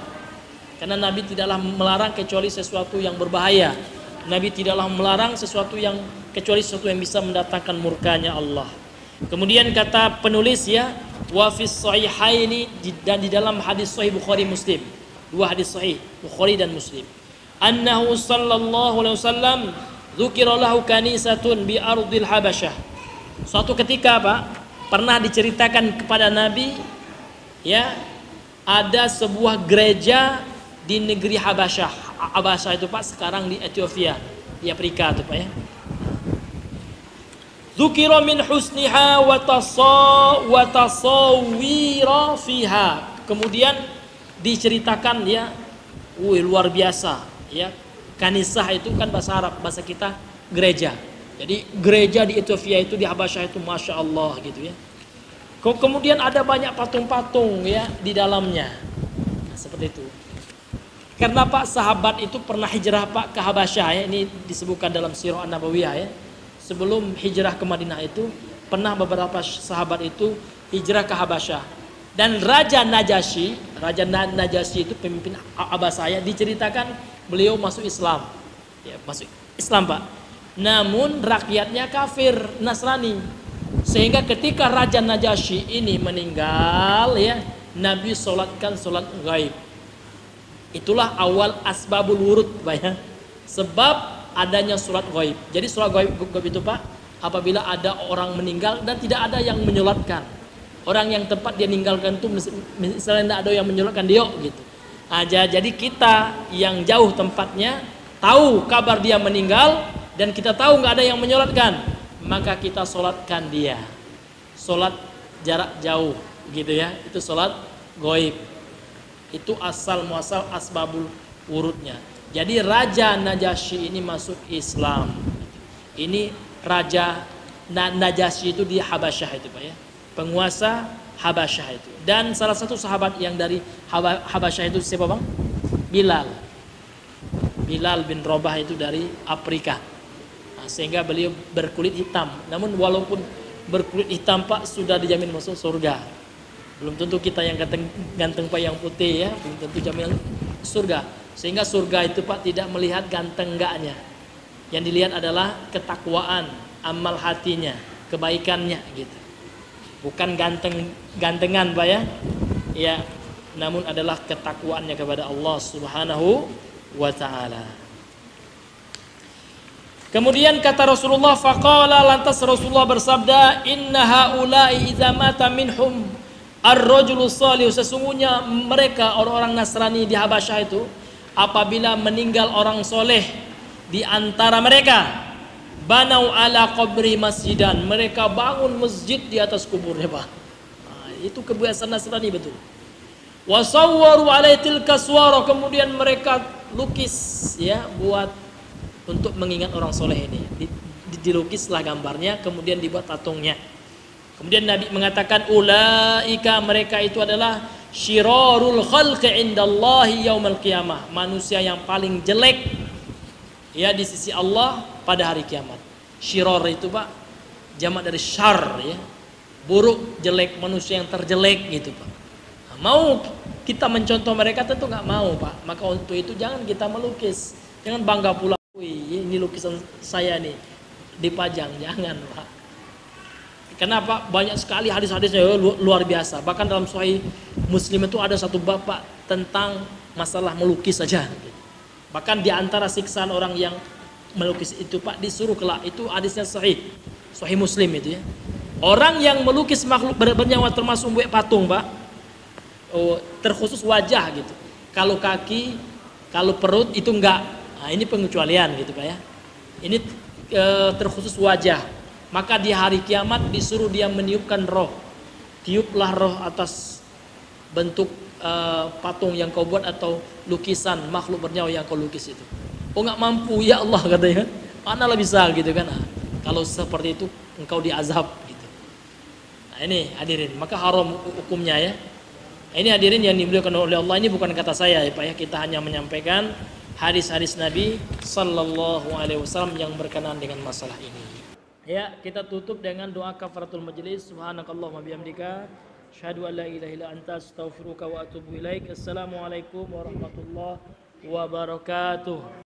Karena Nabi tidaklah melarang kecuali sesuatu yang berbahaya. Nabi tidaklah melarang sesuatu yang kecuali sesuatu yang bisa mendatangkan murkanya Allah. Kemudian kata penulis ya, wa fis sahihaini, dan di dalam hadis sahih Bukhari Muslim, dua hadis sahih Bukhari dan Muslim, annahu sallallahu alaihi wasallam dzukira lahu kanisatun bi ardil Habasyah. Suatu ketika Pak, pernah diceritakan kepada Nabi ya, ada sebuah gereja di negeri Habasyah. Habasyah itu Pak sekarang di Ethiopia, di Afrika itu Pak ya. Dzukira min husniha wa tasawwira fiha. Kemudian diceritakan ya, luar biasa ya. Kanisah itu kan bahasa Arab, bahasa kita gereja. Jadi gereja di Ethiopia itu, di Habasyah itu Masya Allah gitu ya. Kemudian ada banyak patung-patung ya di dalamnya. Nah, seperti itu. Karena Pak sahabat itu pernah hijrah Pak ke Habasyah ya. Ini disebutkan dalam Sirah An-Nabawiyah ya. Sebelum hijrah ke Madinah itu pernah beberapa sahabat itu hijrah ke Habasyah. Dan Raja Najasyi itu pemimpin Abbasiyah, diceritakan beliau masuk Islam. Ya, masuk Islam Pak. Namun rakyatnya kafir Nasrani. Sehingga ketika Raja Najasyi ini meninggal ya, Nabi sholatkan sholat gaib. Itulah awal asbabul wurud Pak ya. Sebab adanya sholat gaib. Jadi sholat gaib itu Pak, apabila ada orang meninggal dan tidak ada yang menyolatkan. Orang yang tempat dia meninggalkan itu misalnya tidak ada yang menyolatkan dia gitu. Jadi kita yang jauh tempatnya tahu kabar dia meninggal dan kita tahu nggak ada yang menyolatkan, maka kita sholatkan dia. Sholat jarak jauh gitu ya. Itu sholat gaib. Itu asal muasal asbabul wurudnya. Jadi Raja Najasyi ini masuk Islam. Ini Raja Najasyi itu di Habasyah itu Pak ya. Penguasa Habasyah itu. Dan salah satu sahabat yang dari Habasyah itu siapa Bang? Bilal. Bilal bin Rabah itu dari Afrika. Nah, sehingga beliau berkulit hitam. Namun walaupun berkulit hitam Pak, sudah dijamin masuk surga. Belum tentu kita yang ganteng Pak yang putih ya, belum tentu jamin surga. Sehingga surga itu Pak tidak melihat ganteng enggaknya. Yang dilihat adalah ketakwaan, amal hatinya, kebaikannya gitu. Bukan gantengan Pak ya. Ya, namun adalah ketakwaannya kepada Allah Subhanahu wa taala. Kemudian kata Rasulullah, faqala, lantas Rasulullah bersabda, inna haula'i idza mata minhum ar-rajulu shalih, sesungguhnya mereka orang-orang Nasrani di Habasyah itu apabila meninggal orang soleh di antara mereka, banau ala qabri masjidan, mereka bangun masjid di atas kuburnya Pak. Nah, itu kebiasaan Nasrani betul. Wasawwaru alaitil kaswara, kemudian mereka lukis ya buat untuk mengingat orang soleh ini. Dilukislah gambarnya, kemudian dibuat patungnya. Kemudian Nabi mengatakan, ulaika, mereka itu adalah syirarul khalqi indallahi yaumal qiyamah, manusia yang paling jelek ya di sisi Allah pada hari kiamat. Syirar itu Pak jamak dari syar ya, buruk, jelek, manusia yang terjelek gitu Pak. Nah, mau kita mencontoh mereka? Tentu nggak mau Pak. Maka untuk itu jangan kita melukis, jangan bangga pula, wih ini lukisan saya nih dipajang, jangan Pak. Kenapa? Banyak sekali hadis-hadisnya luar biasa. Bahkan dalam Sahih Muslim itu ada satu bab Pak tentang masalah melukis saja. Bahkan di antara siksaan orang yang melukis itu Pak, disuruh kelak, itu hadisnya Sahih Muslim itu ya. Orang yang melukis makhluk bernyawa termasuk buat patung Pak, terkhusus wajah gitu. Kalau kaki, kalau perut itu enggak. Nah, ini pengecualian gitu Pak ya. Ini terkhusus wajah. Maka di hari kiamat disuruh dia meniupkan roh. Tiuplah roh atas bentuk patung yang kau buat atau lukisan makhluk bernyawa yang kau lukis itu. Oh nggak mampu ya Allah katanya. Manalah bisa gitu kan. Nah, kalau seperti itu engkau diazab gitu. Nah ini hadirin, maka haram hukumnya ya. Nah, ini hadirin yang dimuliakan oleh Allah, ini bukan kata saya ya Pak ya. Kita hanya menyampaikan hadis-hadis Nabi Sallallahu Alaihi Wasallam yang berkenaan dengan masalah ini. Ya, kita tutup dengan doa kafaratul majlis. Subhanakallahumma bihamdika, asyhadu an la ilaha illa anta, astaghfiruka wa atubu ilaik. Assalamualaikum warahmatullahi wabarakatuh.